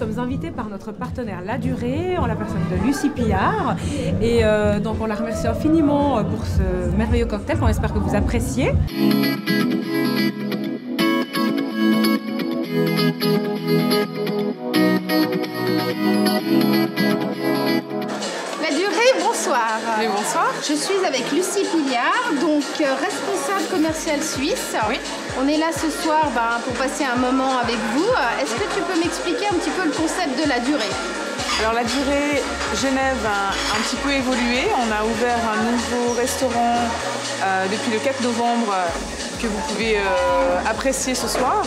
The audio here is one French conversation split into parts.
sommes invités par notre partenaire La Durée, en la personne de Lucie Pillard. Et donc on la remercie infiniment pour ce merveilleux cocktail qu'on espère que vous appréciez. La Durée, bonsoir. Oui, bonsoir. Je suis avec Lucie Pillard, donc responsable commercial suisse. Oui. On est là ce soir pour passer un moment avec vous. Est-ce que tu peux m'expliquer un petit peu le concept de La Durée? Alors La Durée Genève a un petit peu évolué. On a ouvert un nouveau restaurant depuis le 4 novembre que vous pouvez apprécier ce soir,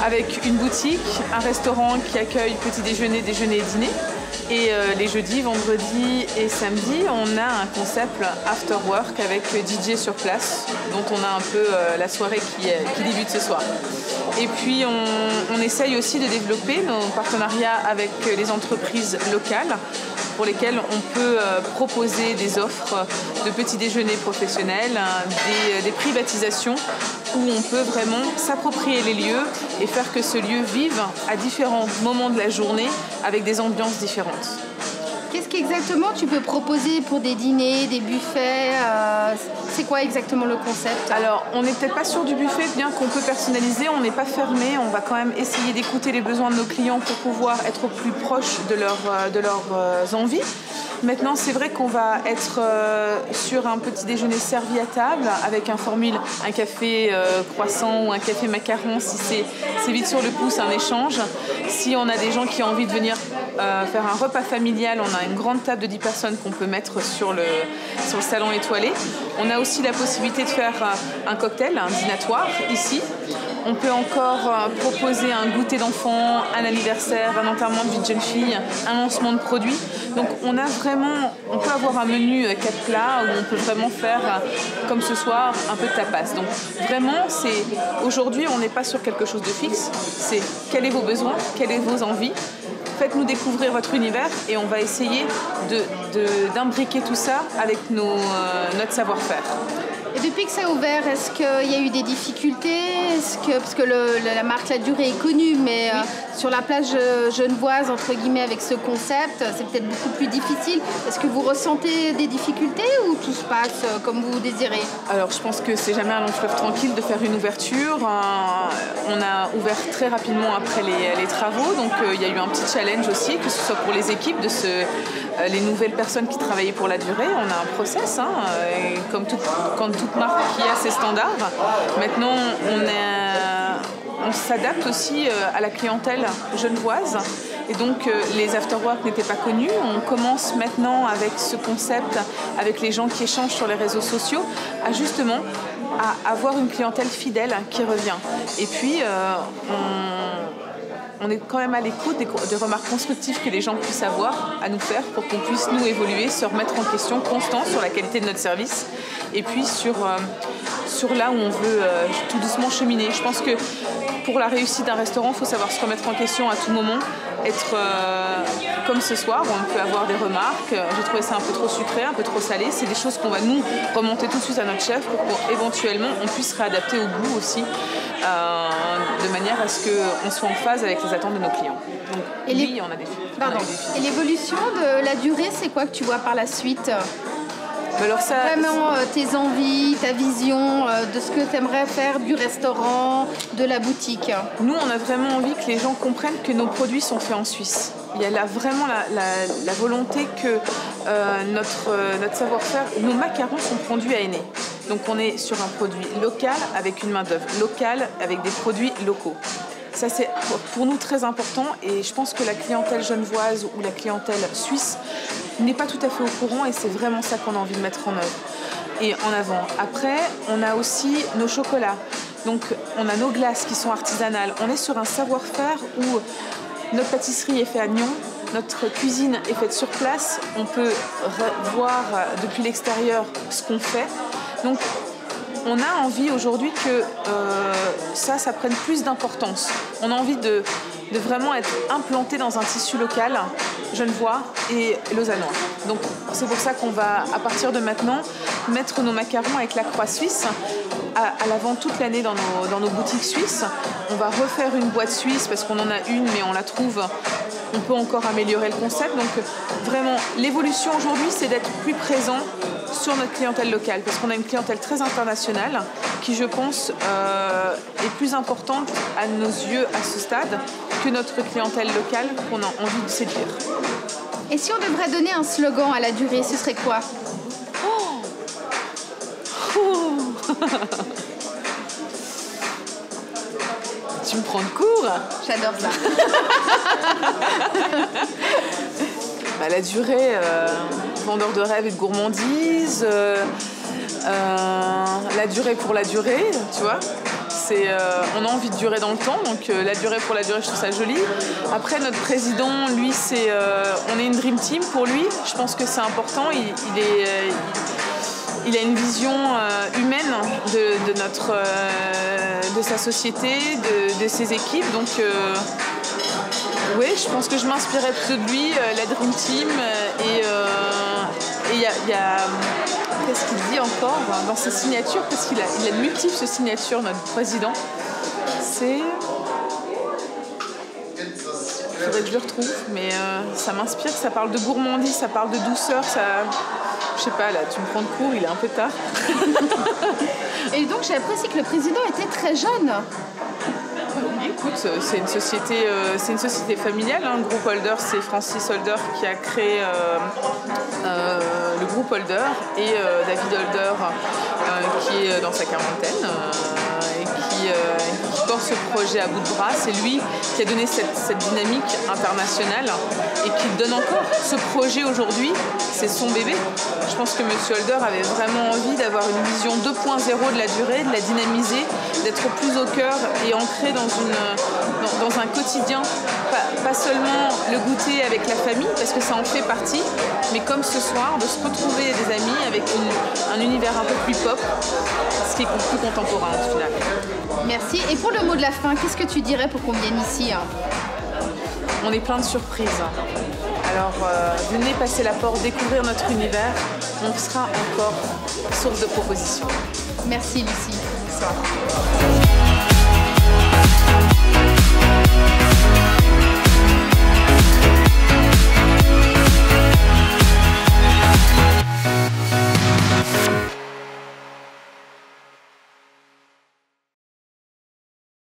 avec une boutique, un restaurant qui accueille petit déjeuner, déjeuner et dîner. Et les jeudis, vendredis et samedis, on a un concept after work avec DJ sur place, dont on a un peu la soirée qui débute ce soir. Et puis on essaye aussi de développer nos partenariats avec les entreprises locales pour lesquelles on peut proposer des offres de petits déjeuners professionnels, des privatisations où on peut vraiment s'approprier les lieux et faire que ce lieu vive à différents moments de la journée avec des ambiances différentes. Qu'est-ce qu'exactement tu peux proposer pour des dîners, des buffets? C'est quoi exactement le concept? Alors, on n'est peut-être pas sûr du buffet, bien qu'on peut personnaliser, on n'est pas fermé, on va quand même essayer d'écouter les besoins de nos clients pour pouvoir être au plus proche de leurs envies. Maintenant, c'est vrai qu'on va être sur un petit déjeuner servi à table avec un formule, un café croissant ou un café macaron si c'est vite sur le pouce, un échange. Si on a des gens qui ont envie de venir faire un repas familial, on a une grande table de 10 personnes qu'on peut mettre sur le salon étoilé. On a aussi la possibilité de faire un cocktail, un dînatoire ici. On peut encore proposer un goûter d'enfant, un anniversaire, un enterrement de vie de jeune fille, un lancement de produits. Donc on peut avoir un menu 4 plats où on peut vraiment faire, comme ce soir, un peu de tapas. Donc vraiment, aujourd'hui, on n'est pas sur quelque chose de fixe. C'est quels sont vos besoins, quelles sont vos envies. Faites-nous découvrir votre univers et on va essayer d'imbriquer tout ça avec notre savoir-faire. Et depuis que ça a ouvert, est-ce qu'il y a eu des difficultés? Parce que la marque La Durée est connue, mais oui. Sur la plage genevoise, entre guillemets, avec ce concept, c'est peut-être beaucoup plus difficile. Est-ce que vous ressentez des difficultés ou tout se passe comme vous désirez? Alors, je pense que c'est jamais un long fleuve tranquille de faire une ouverture. On a ouvert très rapidement après les travaux, donc il y a eu un petit challenge aussi, que ce soit pour les équipes, les nouvelles personnes qui travaillaient pour La Durée. On a un process, et comme toute marque qui a ses standards. Maintenant, on s'adapte aussi à la clientèle genevoise. Et donc, les afterwork n'étaient pas connus. On commence maintenant avec ce concept, avec les gens qui échangent sur les réseaux sociaux, à avoir une clientèle fidèle qui revient. Et puis, on est quand même à l'écoute des remarques constructives que les gens puissent avoir à nous faire pour qu'on puisse nous évoluer, se remettre en question constant sur la qualité de notre service et puis sur là où on veut tout doucement cheminer. Je pense que pour la réussite d'un restaurant, il faut savoir se remettre en question à tout moment, être comme ce soir où on peut avoir des remarques. J'ai trouvé ça un peu trop sucré, un peu trop salé. C'est des choses qu'on va nous remonter tout de suite à notre chef pour qu'éventuellement on puisse réadapter au goût aussi, de manière à ce qu'on soit en phase avec les attentes de nos clients. Donc, oui, on a des défis. Et l'évolution de La Durée, c'est quoi que tu vois par la suite? Alors vraiment tes envies, ta vision de ce que tu aimerais faire du restaurant, de la boutique. Nous, on a vraiment envie que les gens comprennent que nos produits sont faits en Suisse. Il y a vraiment la volonté que notre savoir-faire, nos macarons sont produits à Aîné. Donc on est sur un produit local avec une main-d'œuvre locale, avec des produits locaux. Ça, c'est pour nous très important et je pense que la clientèle genevoise ou la clientèle suisse n'est pas tout à fait au courant et c'est vraiment ça qu'on a envie de mettre en œuvre et en avant. Après, on a aussi nos chocolats. Donc, on a nos glaces qui sont artisanales. On est sur un savoir-faire où notre pâtisserie est faite à Nyon, notre cuisine est faite sur place. On peut voir depuis l'extérieur ce qu'on fait. Donc, on a envie aujourd'hui que ça prenne plus d'importance. On a envie de vraiment être implanté dans un tissu local genevois et lausannois. Donc c'est pour ça qu'on va, à partir de maintenant, mettre nos macarons avec la croix suisse à l'avant toute l'année dans nos boutiques suisses. On va refaire une boîte suisse parce qu'on en a une, mais on la trouve, on peut encore améliorer le concept. Donc vraiment, l'évolution aujourd'hui, c'est d'être plus présent sur notre clientèle locale, parce qu'on a une clientèle très internationale qui, je pense, est plus importante à nos yeux à ce stade que notre clientèle locale qu'on a envie de séduire. Et si on devrait donner un slogan à la durée, ce serait quoi? Tu me prends de court? J'adore ça. La durée, vendeur de rêve et de gourmandise, la durée pour la durée, tu vois. On a envie de durer dans le temps, donc la durée pour la durée, je trouve ça joli. Après, notre président, lui, on est une dream team pour lui. Je pense que c'est important. Il a une vision humaine de sa société, de ses équipes. Donc, oui, je pense que je m'inspirais plutôt de lui, la dream team. Et il y a qu'est-ce qu'il dit encore dans ses signatures, parce qu'il a de multiples signatures, notre président. Il faudrait que je le retrouve, mais ça m'inspire, ça parle de gourmandise, ça parle de douceur, je sais pas, là, tu me prends de court, il est un peu tard. Et donc, j'ai apprécié que le président était très jeune. Écoute, c'est une société familiale. Le groupe Holder, c'est Francis Holder qui a créé le groupe Holder et David Holder qui est dans sa quarantaine et qui porte ce projet à bout de bras. C'est lui qui a donné cette dynamique internationale et qui donne encore ce projet aujourd'hui. C'est son bébé. Je pense que M. Holder avait vraiment envie d'avoir une vision 2.0 de la durée, de la dynamiser, d'être plus au cœur et ancré dans un quotidien, pas seulement le goûter avec la famille, parce que ça en fait partie, mais comme ce soir, de se retrouver des amis avec un univers un peu plus pop, ce qui est plus contemporain au final. Merci. Et pour le mot de la fin, qu'est-ce que tu dirais pour qu'on vienne ici? On est plein de surprises. Alors, venez passer la porte, découvrir notre univers. On sera encore source de propositions. Merci Lucie. Bonsoir.